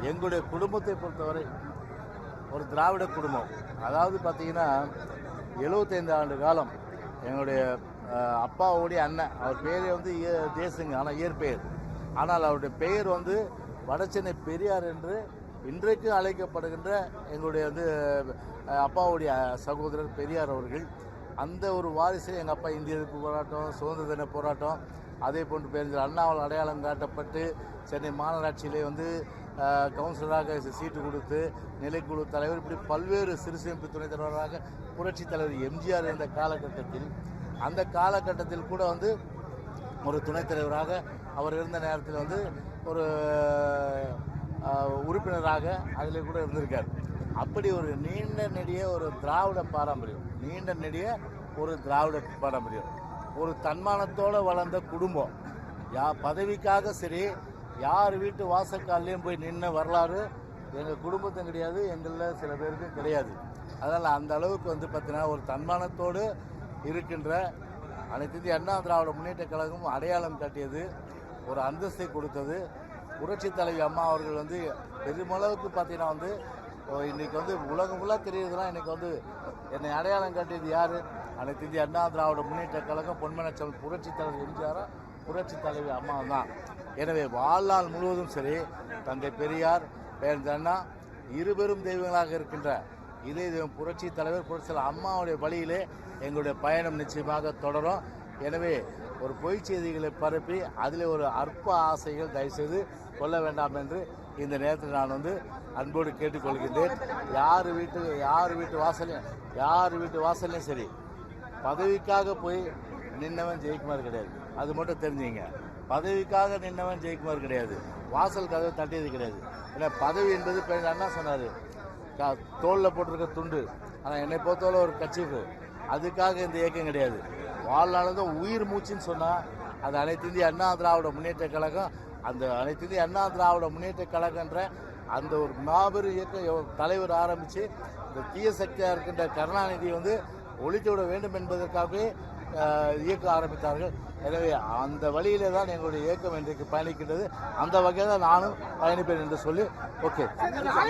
எங்களுடைய குடும்பத்தை பொறுத்தவரை ஒரு திராவிட குடும்பம். அதாவது பார்த்தீங்கன்னா 75 ஆண்டு காலம் எங்களுடைய அப்பாவுடைய அண்ணன், அவர் பேரே வந்து தேசுங்க, ஆனால் இயற்பெயர். ஆனால் அவருடைய பெயர் வந்து வடசென்னை பெரியார் என்று இன்றைக்கு அழைக்கப்படுகின்ற எங்களுடைய வந்து அப்பாவுடைய சகோதரர் பெரியார் அவர்கள். அந்த ஒரு வாரிசு எங்கள் அப்பா இந்திய எதிர்ப்பு போராட்டம், சுதந்திர தின போராட்டம், அதே போன்று பேருந்து அண்ணாவால் அடையாளம் காட்டப்பட்டு சென்னை மாநகராட்சியிலே வந்து கவுன்சிலராக சீட்டு கொடுத்து நிலைக்குழு தலைவர், இப்படி பல்வேறு சிறுசேமிப்பு துணைத் தலைவராக புரட்சித் தலைவர் எம்ஜிஆர் இருந்த காலகட்டத்தில், அந்த காலகட்டத்தில் கூட வந்து ஒரு துணைத் தலைவராக அவர் இருந்த நேரத்தில் வந்து ஒரு உறுப்பினராக அதில் கூட இருந்திருக்கார். அப்படி ஒரு நீண்ட நெடிய ஒரு திராவிட பாரம்பரியம், நீண்ட நெடிய ஒரு திராவிட பாரம்பரியம், ஒரு தன்மானத்தோடு வளர்ந்த குடும்பம். பதவிக்காக சரி யார் வீட்டு வாசக்காலையும் போய் நின்ன வரலாறு எங்கள் குடும்பத்தும் கிடையாது, எங்களில் சில பேருக்கும் கிடையாது. அதனால் அந்த அளவுக்கு வந்து பார்த்தீங்கன்னா ஒரு தன்மானத்தோடு இருக்கின்ற அனைத்து இந்திய அண்ணா திராவிட முன்னேற்ற கழகம் அடையாளம் காட்டியது, ஒரு அந்தஸ்தை கொடுத்தது. புரட்சி தலைவி அம்மா அவர்கள் வந்து பெருமளவுக்கு பார்த்தீங்கன்னா வந்து இன்றைக்கி வந்து உலகம் ஃபுல்லாக தெரியுதுன்னா இன்றைக்கி வந்து என்னை அடையாளம் காட்டியது யார்? அனைத்து இந்திய அண்ணா திராவிட முன்னேற்ற கழகம், பொன்மனச்செம்மல் புரட்சி தலைவர் எம்ஜிஆர், புரட்சி தலைவி அம்மா தான். எனவே வாழ்நாள் முழுவதும் சரி தந்தை பெரியார், பேரன் அண்ணா இருபெரும் தெய்வங்களாக இருக்கின்ற இதே தெய்வம் புரட்சி தலைவர் புரட்சி தலைவர் அம்மாவுடைய வழியிலே எங்களுடைய பயணம் நிச்சயமாக தொடரும். எனவே ஒரு பொய் செய்திகளை பரப்பி அதில் ஒரு அற்ப ஆசைகள் தயவுசெய்து கொள்ள வேண்டாம் என்று இந்த நேரத்தில் நான் வந்து அன்போடு கேட்டுக்கொள்கின்றேன். யார் வீட்டு வாசலையும் சரி பதவிக்காக போய் நின்னவன் ஜெயக்குமார் கிடையாது, அது மட்டும் தெரிஞ்சுங்க. பதவிக்காக நின்னவன் ஜெயக்குமார் கிடையாது, வாசல் கதவை தட்டியது கிடையாது. ஏன்னா பதவி என்பது அண்ணா சொன்னார், தோளில் போட்டிருக்க துண்டு, ஆனால் என்னை பொறுத்தவரை ஒரு கட்சிப்பு, அதுக்காக இந்த இயக்கம் கிடையாது. வாழ்நாளதும் உயிர் மூச்சுன்னு சொன்னால் அது அனைத்து இந்திய அண்ணா திராவிட முன்னேற்ற கழகம். அந்த அனைத்து இந்திய அண்ணா திராவிட முன்னேற்ற கழகன்ற அந்த ஒரு மாபெரும் இயக்கம் தலைவர் ஆரம்பித்து இந்த தீய சக்தியாக இருக்கின்ற கருணாநிதியை வந்து ஒழித்து விட வேண்டும் என்பதற்காகவே இயக்கம் ஆரம்பித்தார்கள். எனவே அந்த வழியிலே தான் எங்களுடைய இயக்கம் இன்றைக்கு பயணிக்கின்றது. அந்த வகையில் தான் நானும் பயணிப்பேன் என்று சொல்லி ஓகே.